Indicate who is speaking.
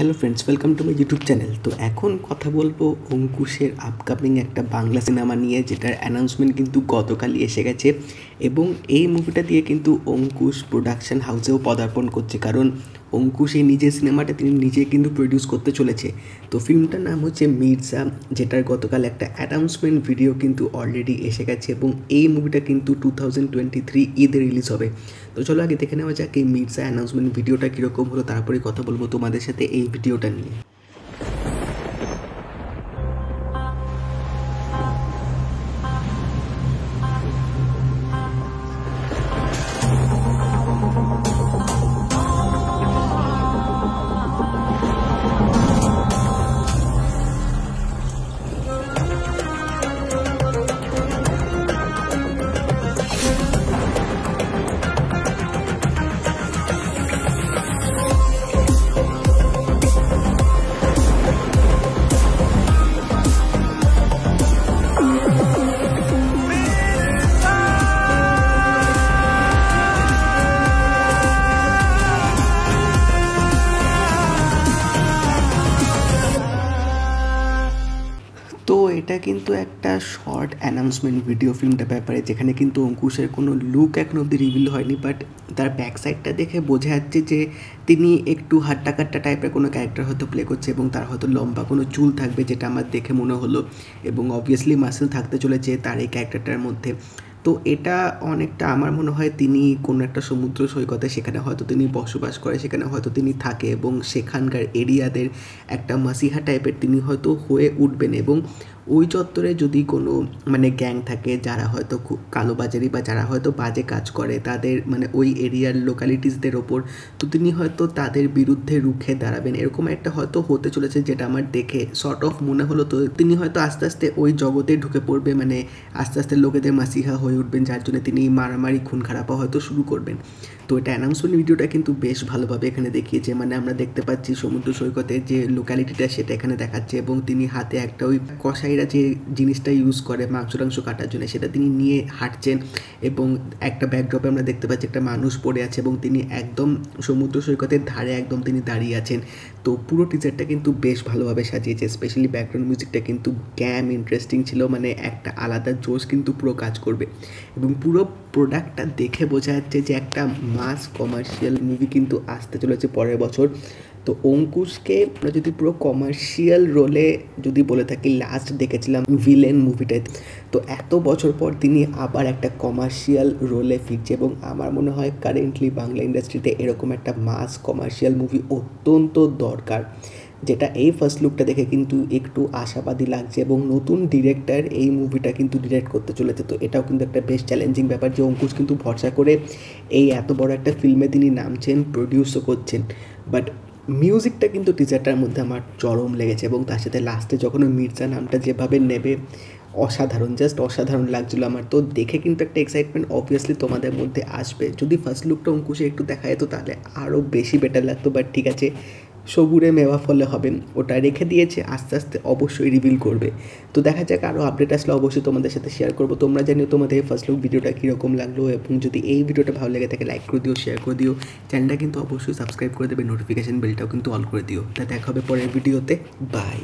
Speaker 1: Hello friends, welcome to my YouTube channel. তো এখন কথা বলবো অঙ্কুশের আপকামিং একটা বাংলা সিনেমা নিয়ে, যেটার অ্যানাউন্সমেন্ট কিন্তু গতকালই এসে গেছে এবং এই মুভিটা দিয়ে কিন্তু অঙ্কুশ প্রোডাকশন হাউসেও পদার্পণ করছে, কারণ অঙ্কুশ এই নিজের সিনেমাটা তিনি নিজে কিন্তু প্রডিউস করতে চলেছে। তো ফিল্মটার নাম হচ্ছে মির্জা, যেটার গতকাল একটা অ্যানাউন্সমেন্ট ভিডিও কিন্তু অলরেডি এসে গেছে এবং এই মুভিটা কিন্তু 2023 ঈদে রিলিজ হবে। তো চলো আগে দেখে নেওয়া যাক এই মির্জা অ্যানাউন্সমেন্ট ভিডিওটা কীরকম হলো, তারপরে কথা বলবো তোমাদের সাথে এই ভিডিওটা নিয়ে। তো এটা কিন্তু একটা শর্ট অ্যানাউন্সমেন্ট ভিডিও ফিল্মটার ব্যাপারে, যেখানে কিন্তু অঙ্কুশের কোনো লুক এখন অবধি রিভিল হয়নি, বাট তার ব্যাক সাইডটা দেখে বোঝা যাচ্ছে যে তিনি একটু হাট্টা কাট্টা টাইপের কোনো ক্যারেক্টার হয়তো প্লে করছে এবং তার হয়তো লম্বা কোনো চুল থাকবে, যেটা আমার দেখে মনে হলো, এবং অবভিয়াসলি মাসেল থাকতে চলেছে তার এই ক্যারেক্টারটার মধ্যে। তো এটা অনেকটা আমার মনে হয় তিনি কোনো একটা সমুদ্র সৈকতে, সেখানে হয়তো তিনি বসবাস করে, সেখানে হয়তো তিনি থাকে এবং সেখানকার এরিয়াদের একটা মাসিহা টাইপের তিনি হয়তো হয়ে উঠবেন, এবং ওই চত্বরে যদি কোনো গ্যাং থাকে যারা হয়তো খুব কালোবাজারি বা যারা হয়তো বাজে কাজ করে তাদের ওই এরিয়ার লোকালিটিসদের ওপর, তো তিনি হয়তো তাদের বিরুদ্ধে রুখে দাঁড়াবেন, এরকম একটা হয়তো হতে চলেছে, যেটা আমার দেখে শর্ট অফ মনে হলো। তো তিনি হয়তো আস্তে আস্তে ওই জগতে ঢুকে পড়বে, আস্তে আস্তে লোকেদের মাসিহা হয়ে উঠবেন, যার জন্য তিনি মারামারি খুন খারাপা হয়তো শুরু করবেন। তো এটা অ্যানাউন্সমেন্ট ভিডিওটা কিন্তু বেশ ভালোভাবে এখানে দেখিয়েছে, আমরা দেখতে পাচ্ছি সমুদ্র সৈকতের যে লোকালিটিটা সেটা এখানে দেখাচ্ছে, এবং তিনি হাতে একটা ওই কসাইরা যে জিনিসটা ইউজ করে মাংস কাটার জন্য সেটা তিনি নিয়ে হাঁটছেন, এবং একটা ব্যাকড্রপে আমরা দেখতে পাচ্ছি একটা মানুষ পড়ে আছে এবং তিনি একদম সমুদ্র সৈকতের ধারে একদম তিনি দাঁড়িয়ে আছেন। তো পুরো টিজারটা কিন্তু বেশ ভালোভাবে সাজিয়েছে, স্পেশালি ব্যাকগ্রাউন্ড মিউজিকটা কিন্তু ক্যাম ইন্টারেস্টিং ছিল, একটা আলাদা জোশ কিন্তু পুরো কাজ করবে, এবং পুরো প্রোডাক্টটা দেখে বোঝা যাচ্ছে যে একটা মাস কমার্শিয়াল মুভি কিন্তু আসতে চলেছে পরের বছর। তো অঙ্কুশকে আমরা যদি পুরো কমার্শিয়াল রোলে যদি বলে থাকি, লাস্ট দেখেছিলাম ভিলেন মুভিটায়, তো এত বছর পর তিনি আবার একটা কমার্শিয়াল রোলে ফিরছে, এবং আমার মনে হয় কারেন্টলি বাংলা ইন্ডাস্ট্রিতে এরকম একটা মাস কমার্শিয়াল মুভি অত্যন্ত দরকার, যেটা এই ফার্স্ট লুকটা দেখে কিন্তু একটু আশাবাদী লাগছে, এবং নতুন ডিরেক্টর এই মুভিটা কিন্তু ডিরেক্ট করতে চলেছে। তো এটাও কিন্তু একটা বেশ চ্যালেঞ্জিং ব্যাপার যে অঙ্কুশ কিন্তু ভরসা করে এই এত বড় একটা ফিল্মে তিনি নামছেন, প্রডিউসও করছেন, বাট মিউজিকটা কিন্তু টিজারটার মধ্যে আমার চরম লেগেছে, এবং তার সাথে লাস্টে যখন ওই মির্জা নামটা যেভাবে নেবে, অসাধারণ, জাস্ট অসাধারণ লাগছিলো আমার। তো দেখে কিন্তু একটা এক্সাইটমেন্ট অবভিয়াসলি তোমাদের মধ্যে আসবে। যদি ফার্স্ট লুকটা অঙ্কুশে একটু দেখা যেত তাহলে আরও বেশি বেটার লাগতো, বাট ঠিক আছে, সবুরে মেওয়া ফলে হবে, ওটা রেখে দিয়েছে, আস্তে আস্তে অবশ্যই রিভিল করবে। তো দেখা যাক, আরও আপডেট আসলে অবশ্যই তোমাদের সাথে শেয়ার করবো। তোমরা জানিও তোমাদের এই ফার্স্ট লুক ভিডিওটা কীরকম লাগলো, এবং যদি এই ভিডিওটা ভালো লেগে থাকে লাইক করে দিও, শেয়ার করে দিও, চ্যানেলটা কিন্তু অবশ্যই সাবস্ক্রাইব করে দেবে, নোটিফিকেশান বেলটাও কিন্তু অল করে দিও। তা দেখা হবে পরের ভিডিওতে, বাই।